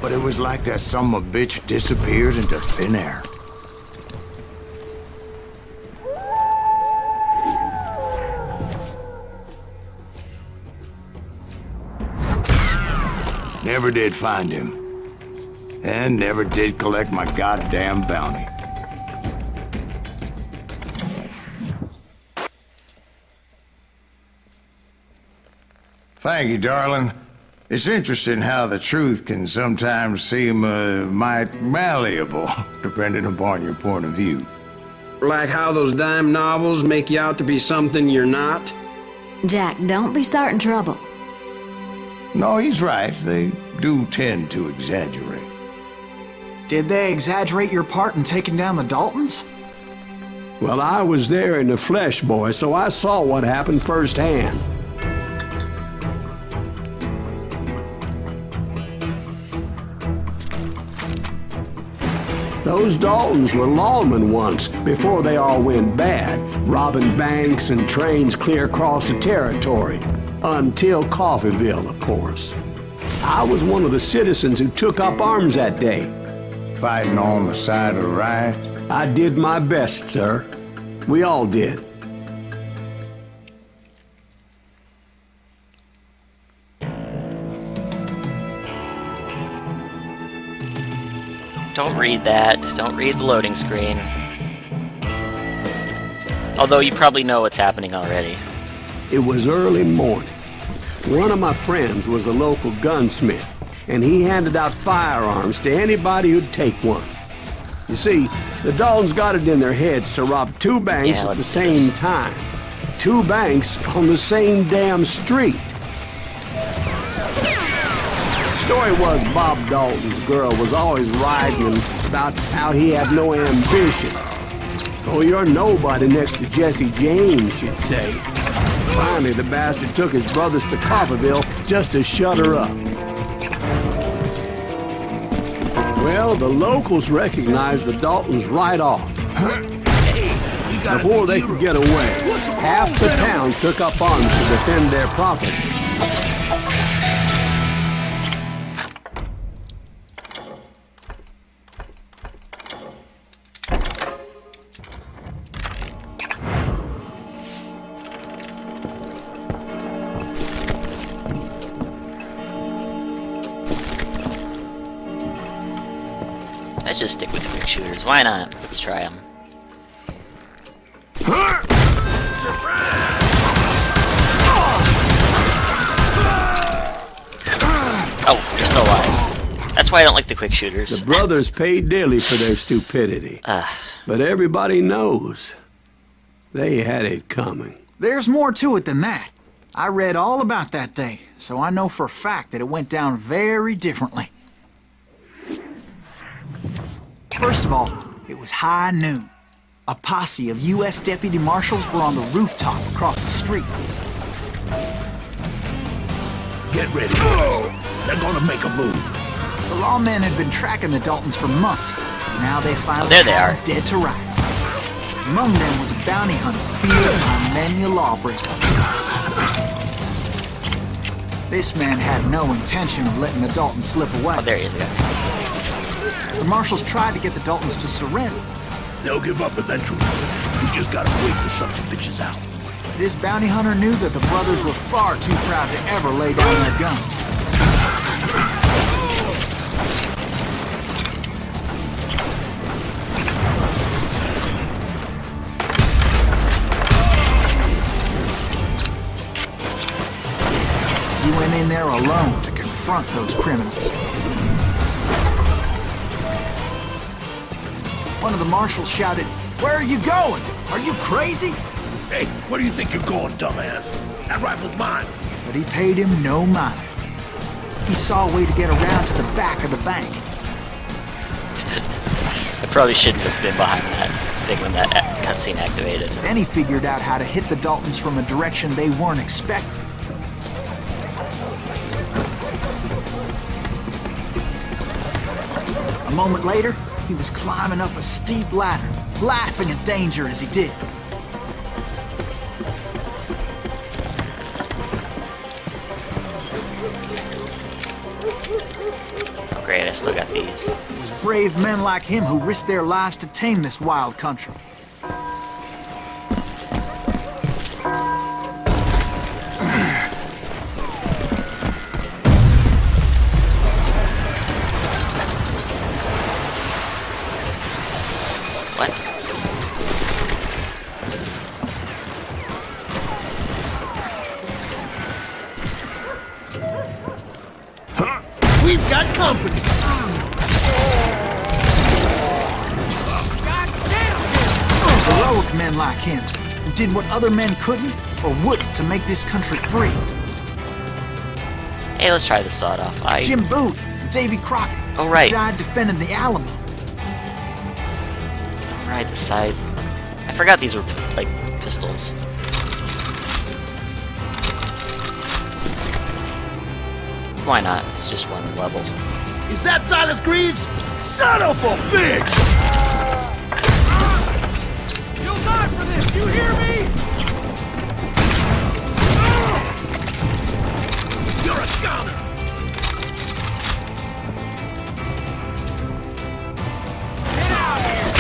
But it was like that son of a bitch disappeared into thin air. Never did find him. And never did collect my goddamn bounty. Thank you, darling. It's interesting how the truth can sometimes seem, might malleable, depending upon your point of view. Like how those dime novels make you out to be something you're not? Jack, don't be starting trouble. No, he's right. They do tend to exaggerate. Did they exaggerate your part in taking down the Daltons? Well, I was there in the flesh, boy, so I saw what happened firsthand. Those Daltons were lawmen once, before they all went bad, robbing banks and trains clear across the territory. Until Coffeeville, of course. I was one of the citizens who took up arms that day. Fighting on the side of the right? I did my best, sir. We all did. Don't read that. Don't read the loading screen. Although you probably know what's happening already. It was early morning. One of my friends was a local gunsmith, and he handed out firearms to anybody who'd take one. You see, the Daltons got it in their heads to rob two banks at the same time. Two banks on the same damn street. Story was Bob Dalton's girl was always riding about how he had no ambition. Oh, you're nobody next to Jesse James, she'd say. Finally, the bastard took his brothers to Coffeeville just to shut her up. Well, the locals recognized the Daltons right off. Before they could get away, half the town took up arms to defend their property. Let's just stick with quick shooters. Why not? Let's try them. Oh, you're still alive. That's why I don't like the quick shooters. The brothers paid dearly for their stupidity. But everybody knows they had it coming. There's more to it than that. I read all about that day, so I know for a fact that it went down very differently. First of all, it was high noon. A posse of U.S. deputy marshals were on the rooftop across the street. Get ready, boys. They're gonna make a move. The lawmen had been tracking the Daltons for months. Now they finally there they are. dead to rights. Among them was a bounty hunter feared by many a lawbreaker. This man had no intention of letting the Daltons slip away. Oh, there he is again. The marshals tried to get the Daltons to surrender. They'll give up eventually. We just gotta wait to suck the bitches out. This bounty hunter knew that the brothers were far too proud to ever lay down their guns. He went in there alone to confront those criminals. One of the marshals shouted, "Where are you going? Are you crazy?" Hey, where do you think you're going, dumbass? That rifle's mine. But he paid him no mind. He saw a way to get around to the back of the bank. I probably shouldn't have been behind that thing when that cutscene activated. Then he figured out how to hit the Daltons from a direction they weren't expecting. A moment later, he was climbing up a steep ladder, laughing at danger as he did. Oh great, I still got these. It was brave men like him who risked their lives to tame this wild country. What? We've got company. Heroic men like him, who did what other men couldn't or wouldn't to make this country free. Hey, let's try the sawed-off. Jim Bowie and Davy Crockett Oh, right. died defending the Alamo. Right, the side. I forgot these were like pistols. Why not? It's just one level. Is that Silas Greaves? Son of a bitch! You'll die for this, you hear me? You're a goner! Get out here!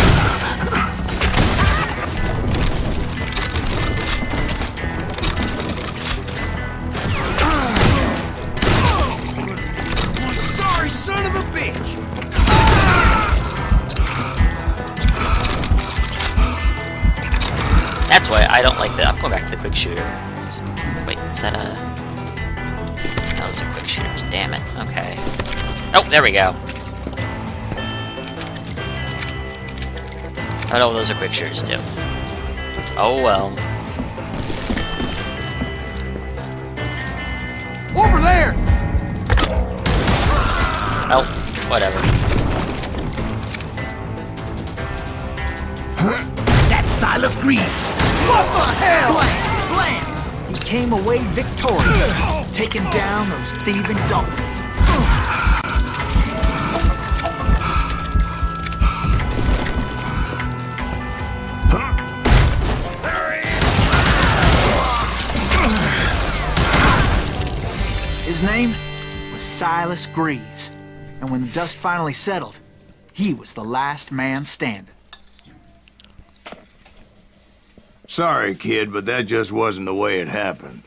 Sorry, son of a bitch! That's why I don't like that. I'm going back to the quick shooter. Wait, is that a... That was a quick shooters. Damn it. Okay. Oh, there we go. Oh no, those are quick shooters too. Oh well. Over there! Oh, whatever. That's Silas Greaves! What the hell? Blam! He came away victorious, taking down those thieving Daltons. His name was Silas Greaves, and when the dust finally settled, he was the last man standing. Sorry, kid, but that just wasn't the way it happened.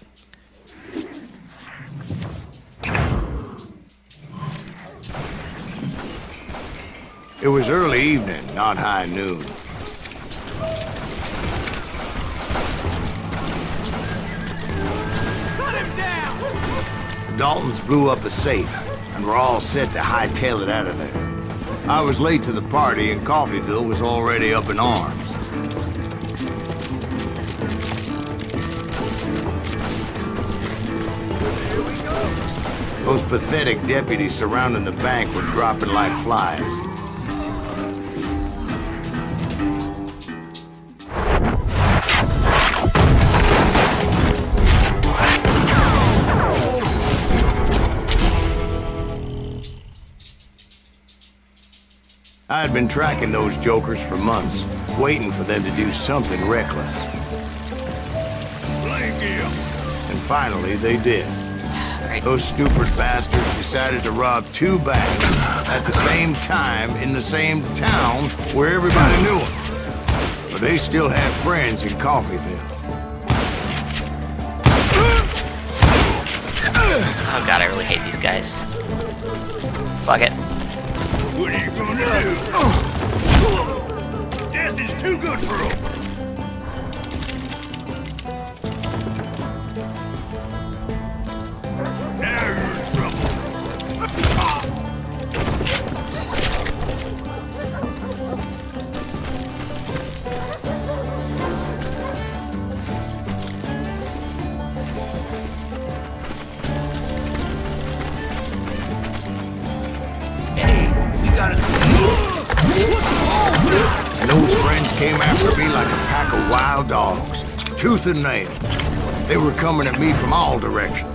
It was early evening, not high noon. Cut him down! The Daltons blew up a safe, and were all set to hightail it out of there. I was late to the party, and Coffeyville was already up in arms. Those pathetic deputies surrounding the bank were dropping like flies. I had been tracking those jokers for months, waiting for them to do something reckless. And finally, they did. Those stupid bastards decided to rob two banks at the same time in the same town where everybody knew them. But they still had friends in Coffeyville. Oh god, I really hate these guys. Fuck it. What are you gonna do? Death is too good for them. Now you're in trouble. Hey, we gotta... What's wrong with you? And those friends came after me like a pack of wild dogs, tooth and nail. They were coming at me from all directions.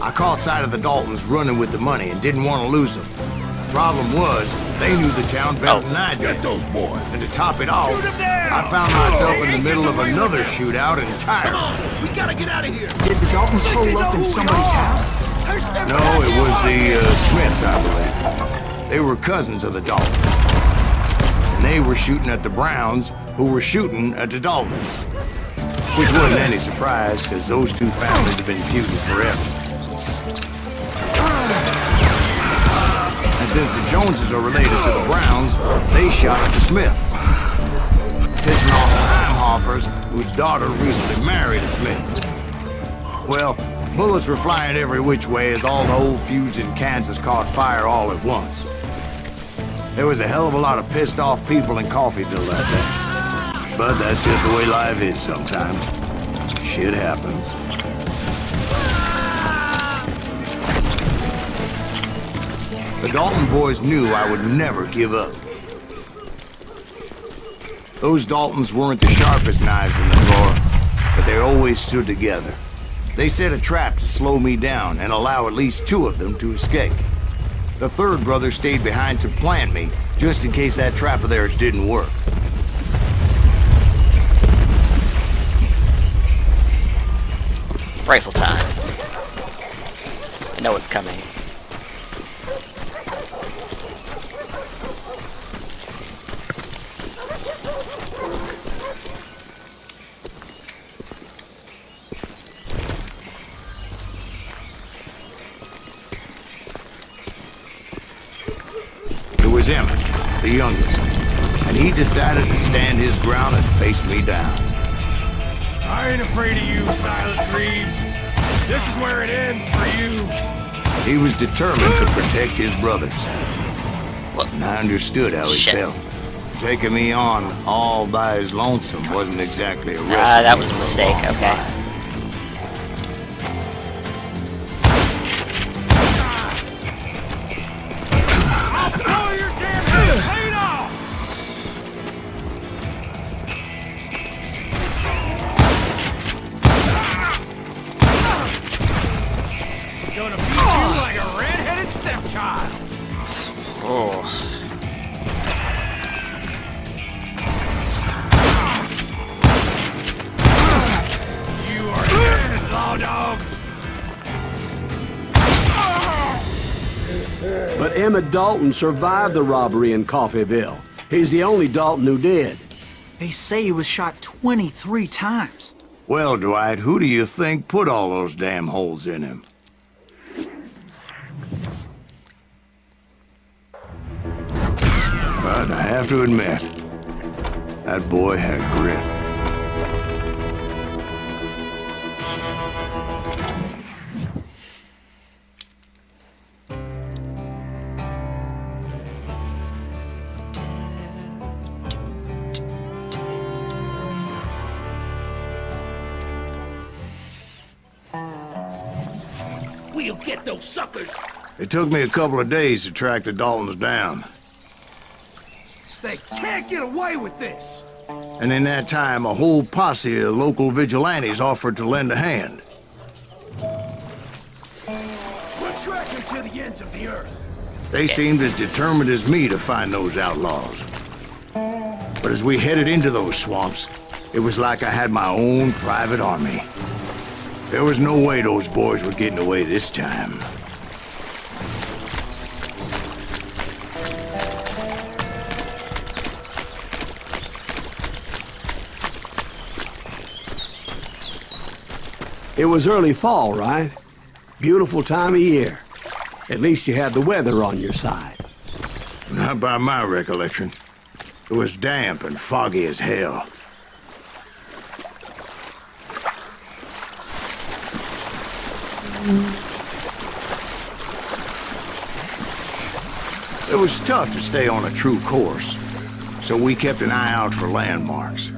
I caught sight of the Daltons running with the money and didn't want to lose them. Problem was, they knew the town better than I did. Get those boys. And to top it off, I found myself in the middle of another shootout entirely. We gotta get out of here. Did the Daltons hole up in somebody's house? No, it was the Smiths, I believe. They were cousins of the Daltons. And they were shooting at the Browns, who were shooting at the Daltons. Which wasn't any surprise, because those two families have been feuding forever. And since the Joneses are related to the Browns, they shot at the Smiths. Pissing off the Heimhoffers, whose daughter recently married a Smith. Well, bullets were flying every which way as all the old feuds in Kansas caught fire all at once. There was a hell of a lot of pissed off people in Coffeyville that day. But that's just the way life is sometimes. Shit happens. The Dalton boys knew I would never give up. Those Daltons weren't the sharpest knives in the drawer, but they always stood together. They set a trap to slow me down and allow at least two of them to escape. The third brother stayed behind to plant me, just in case that trap of theirs didn't work. Rifle time. I know what's coming. It was Emmett, the youngest, and he decided to stand his ground and face me down. I ain't afraid of you, Silas Greaves. This is where it ends for you. He was determined to protect his brothers. What? And I understood how he Shit. felt. Taking me on all by his lonesome wasn't exactly a recipe. That was a mistake, okay. I'll blow your damn head clean off! Gonna beat you like a red-headed stepchild. Oh. You are dead, law dog. But Emmett Dalton survived the robbery in Coffeyville. He's the only Dalton who did. They say he was shot 23 times. Well, Dwight, who do you think put all those damn holes in him? But I have to admit, that boy had grit. We'll get those suckers. It took me a couple of days to track the Daltons down. They can't get away with this. And in that time, a whole posse of local vigilantes offered to lend a hand. We'll track them to the ends of the earth. They seemed as determined as me to find those outlaws. But as we headed into those swamps, it was like I had my own private army. There was no way those boys were getting away this time. It was early fall, right? Beautiful time of year. At least you had the weather on your side. Not by my recollection. It was damp and foggy as hell. It was tough to stay on a true course, so we kept an eye out for landmarks.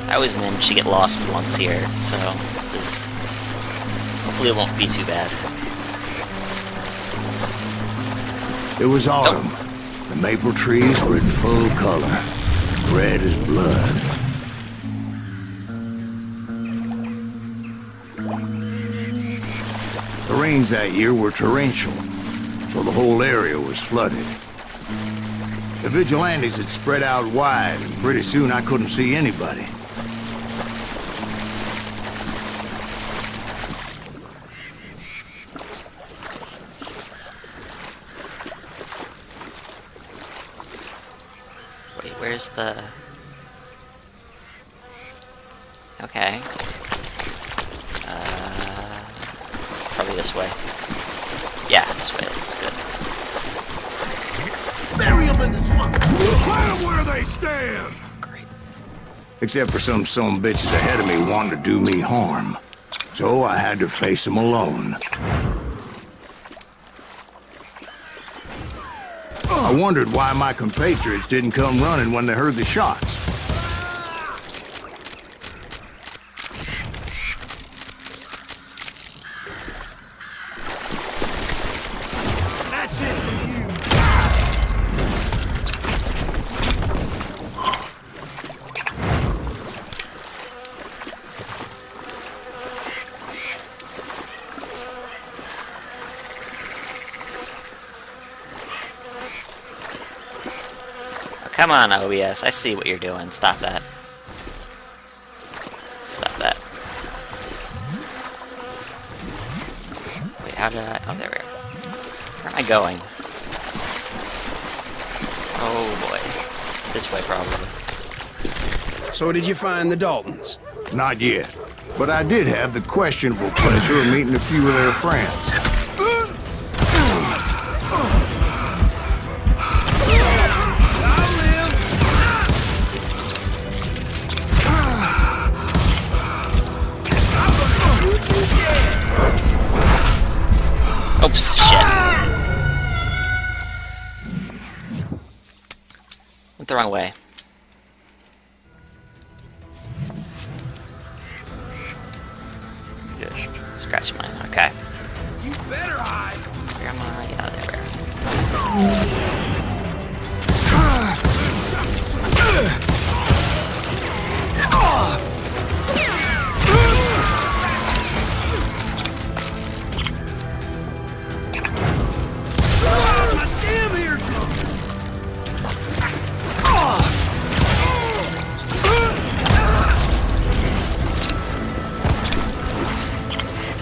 I always manage to get lost once here, so this is... hopefully it won't be too bad. It was autumn. The maple trees were in full color, red as blood. rains that year were torrential, so the whole area was flooded. The vigilantes had spread out wide, and pretty soon I couldn't see anybody. Wait, where's the... Okay. Probably this way. Yeah, this way looks good. Bury them in the swamp. Plant them where they stand. Great. Except for some bitches ahead of me wanting to do me harm. So I had to face them alone. I wondered why my compatriots didn't come running when they heard the shots. That's it for you. Come on, OBS. I see what you're doing. Stop that. Stop that. Wait, how did I... Oh, there we go. Where am I going? Oh, boy. This way, probably. So did you find the Daltons? Not yet. But I did have the questionable pleasure of meeting a few of their friends. Oops, shit. Went the wrong way. Just scratch mine, okay. You better hide. Where am I? Yeah, there we are. My damn eardrums.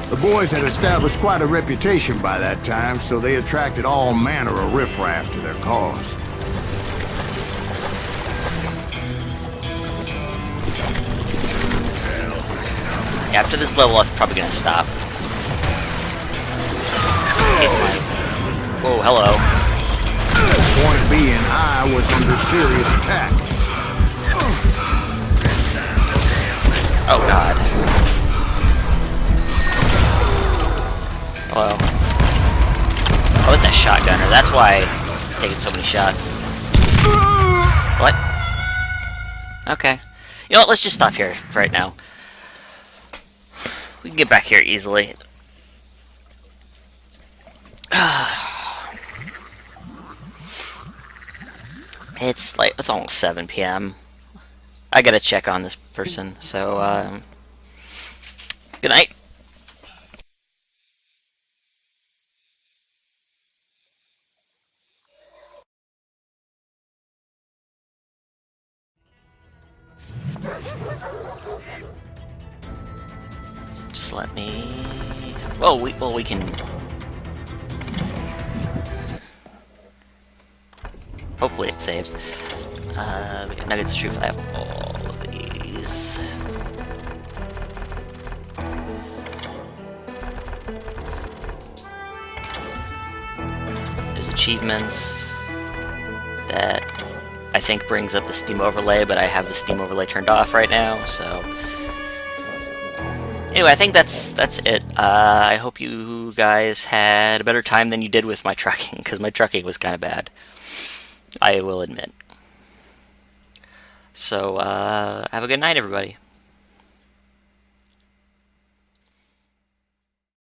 The boys had established quite a reputation by that time, so they attracted all manner of riffraff to their cause. After this level, I'm probably gonna stop. Just in case my... Whoa, hello. Point being, I was under serious attack. Oh, God. Hello. Oh, it's a shotgunner. That's why he's taking so many shots. What? Okay. You know what? Let's just stop here for right now. We can get back here easily. It's almost 7 p.m. I gotta check on this person, so, good night. Just let me... Well, we can... Hopefully it's saved. We got nuggets, truth. I have all of these. There's achievements that I think brings up the Steam overlay, but I have the Steam overlay turned off right now, so... Anyway, I think that's it. I hope you guys had a better time than you did with my trucking, because my trucking was kind of bad. I will admit. So, have a good night, everybody.